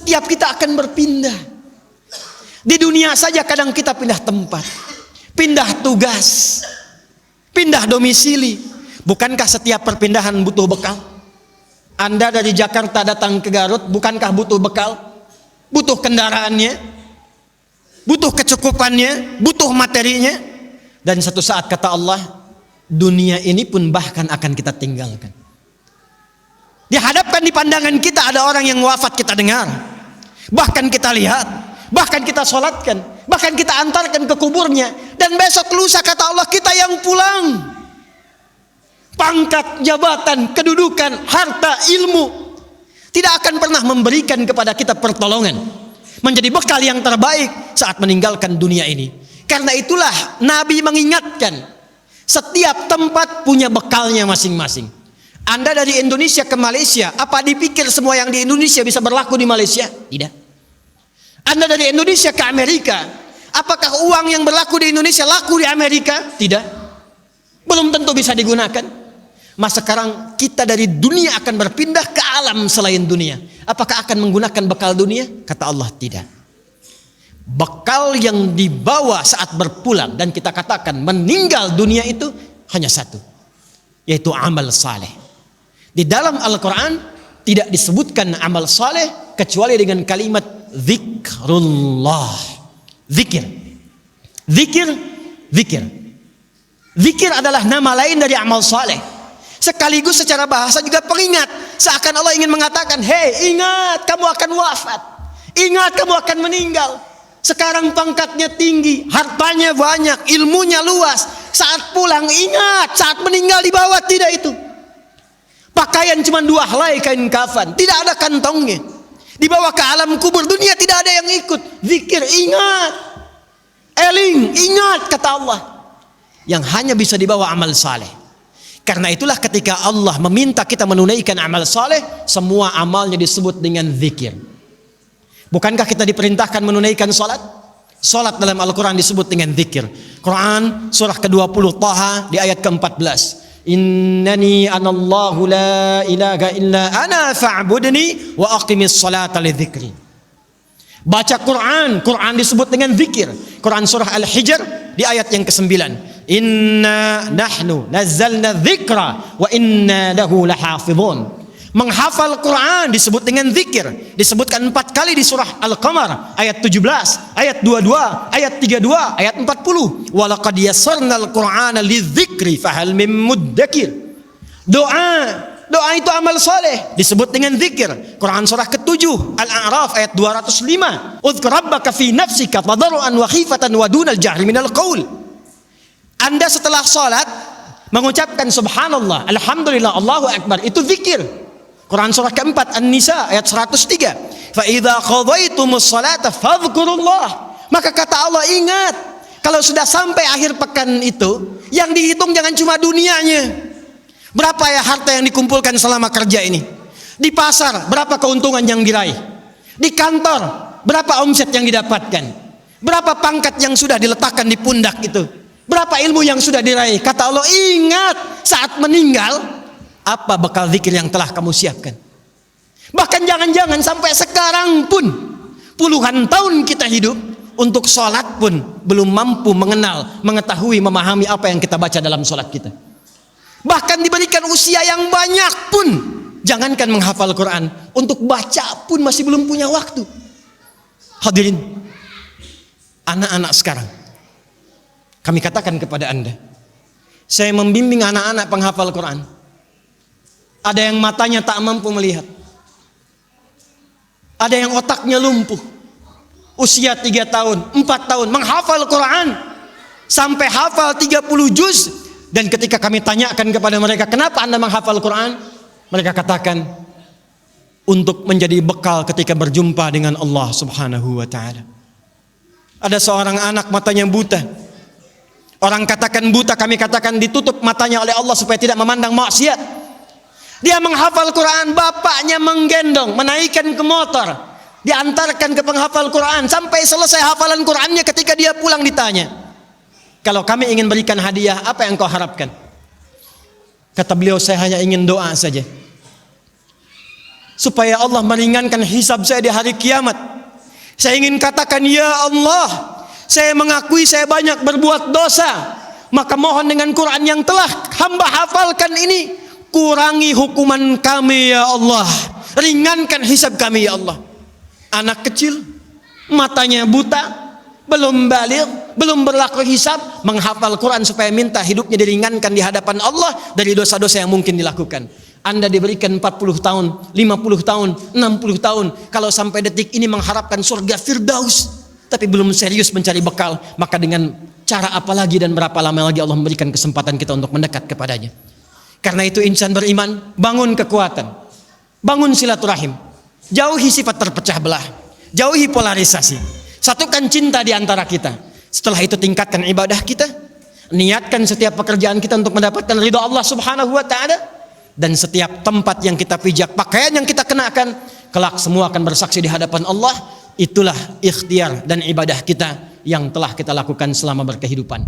Setiap kita akan berpindah. Di dunia saja kadang kita pindah tempat, pindah tugas, pindah domisili. Bukankah setiap perpindahan butuh bekal? Anda dari Jakarta datang ke Garut, bukankah butuh bekal? Butuh kendaraannya, butuh kecukupannya, butuh materinya. Dan satu saat kata Allah, dunia ini pun bahkan akan kita tinggalkan. Dihadapkan di pandangan kita ada orang yang wafat kita dengar, bahkan kita lihat, bahkan kita sholatkan, bahkan kita antarkan ke kuburnya. Dan besok lusa kata Allah kita yang pulang. Pangkat, jabatan, kedudukan, harta, ilmu tidak akan pernah memberikan kepada kita pertolongan, menjadi bekal yang terbaik saat meninggalkan dunia ini. Karena itulah Nabi mengingatkan, setiap tempat punya bekalnya masing-masing. Anda dari Indonesia ke Malaysia, apa dipikir semua yang di Indonesia bisa berlaku di Malaysia? Tidak. Anda dari Indonesia ke Amerika, apakah uang yang berlaku di Indonesia laku di Amerika? Tidak. Belum tentu bisa digunakan. Mas sekarang kita dari dunia akan berpindah ke alam selain dunia. Apakah akan menggunakan bekal dunia? Kata Allah tidak. Bekal yang dibawa saat berpulang dan kita katakan meninggal dunia itu hanya satu, yaitu amal saleh. Di dalam Al-Quran tidak disebutkan amal saleh kecuali dengan kalimat zikrullah. Zikir. Zikir. Zikir. Zikir adalah nama lain dari amal saleh. Sekaligus secara bahasa juga pengingat. Seakan Allah ingin mengatakan, hei ingat kamu akan wafat. Ingat kamu akan meninggal. Sekarang pangkatnya tinggi, hartanya banyak, ilmunya luas. Saat pulang ingat, saat meninggal dibawa tidak itu. Pakaian cuma 2 helai kain kafan, tidak ada kantongnya. Dibawa ke alam kubur dunia tidak ada yang ikut. Zikir, ingat. Eling, ingat kata Allah. Yang hanya bisa dibawa amal saleh. Karena itulah ketika Allah meminta kita menunaikan amal saleh, semua amalnya disebut dengan zikir. Bukankah kita diperintahkan menunaikan salat? Salat dalam Al-Quran disebut dengan zikir. Quran surah ke-20 Taha di ayat ke-14. Innani anallahu la ilaha illa ana fa'budni wa aqimis salata li dzikri. Baca Quran, Quran disebut dengan zikir. Quran surah Al-Hijr di ayat yang ke-9. Inna nahnu nazzalna dzikra wa inna lahu lahafizun. Menghafal Quran disebut dengan zikir. Disebutkan 4 kali di surah Al-Qamar ayat 17, ayat 22, ayat 32, ayat 40. Wa laqad yassarnal Qur'ana lidzikri fahal mim muddakir. Doa itu amal saleh disebut dengan zikir. Quran surah ke-7 Al-A'raf ayat 205. Udzkur rabbaka fi nafsika tadarruan wa khifatan wa dunal jahri minal qaul. Anda setelah salat mengucapkan subhanallah, alhamdulillah, Allahu akbar, itu zikir. Quran surah ke-4 An-Nisa ayat 103. Fa idza qadaytumus salata fadhkurullah. Maka kata Allah, ingat, kalau sudah sampai akhir pekan itu, yang dihitung jangan cuma dunianya. Berapa ya harta yang dikumpulkan selama kerja ini? Di pasar berapa keuntungan yang diraih? Di kantor berapa omset yang didapatkan? Berapa pangkat yang sudah diletakkan di pundak itu? Berapa ilmu yang sudah diraih? Kata Allah, ingat saat meninggal apa bekal zikir yang telah kamu siapkan. Bahkan jangan-jangan sampai sekarang pun puluhan tahun kita hidup, untuk sholat pun belum mampu mengenal, mengetahui, memahami apa yang kita baca dalam sholat kita. Bahkan diberikan usia yang banyak pun, jangankan menghafal Quran, untuk baca pun masih belum punya waktu. Hadirin, anak-anak sekarang, kami katakan kepada Anda, saya membimbing anak-anak penghafal Quran. Ada yang matanya tak mampu melihat. Ada yang otaknya lumpuh. Usia 3 tahun, 4 tahun, menghafal Quran. Sampai hafal 30 juz. Dan ketika kami tanyakan kepada mereka, kenapa Anda menghafal Quran? Mereka katakan, untuk menjadi bekal ketika berjumpa dengan Allah subhanahu wa ta'ala. Ada seorang anak matanya buta. Orang katakan buta, kami katakan ditutup matanya oleh Allah supaya tidak memandang maksiat. Dia menghafal Quran, bapaknya menggendong, menaikkan ke motor, diantarkan ke penghafal Quran. Sampai selesai hafalan Qurannya, ketika dia pulang ditanya, kalau kami ingin berikan hadiah, apa yang kau harapkan? Kata beliau, saya hanya ingin doa saja. supaya Allah meringankan hisab saya di hari kiamat. Saya ingin katakan, ya Allah, saya mengakui saya banyak berbuat dosa, maka mohon dengan Quran yang telah hamba hafalkan ini, kurangi hukuman kami ya Allah, ringankan hisab kami ya Allah. Anak kecil, matanya buta, belum baligh, belum berlaku hisab, menghafal Quran supaya minta hidupnya diringankan di hadapan Allah dari dosa-dosa yang mungkin dilakukan. Anda diberikan 40 tahun, 50 tahun, 60 tahun, kalau sampai detik ini mengharapkan surga Firdaus, tapi belum serius mencari bekal, maka dengan cara apa lagi dan berapa lama lagi Allah memberikan kesempatan kita untuk mendekat kepadanya. Karena itu insan beriman, bangun kekuatan, bangun silaturahim, jauhi sifat terpecah belah, jauhi polarisasi, satukan cinta di antara kita. Setelah itu tingkatkan ibadah kita, niatkan setiap pekerjaan kita untuk mendapatkan ridha Allah Subhanahu wa taala. Dan setiap tempat yang kita pijak, pakaian yang kita kenakan, kelak semua akan bersaksi di hadapan Allah. Itulah ikhtiar dan ibadah kita yang telah kita lakukan selama berkehidupan.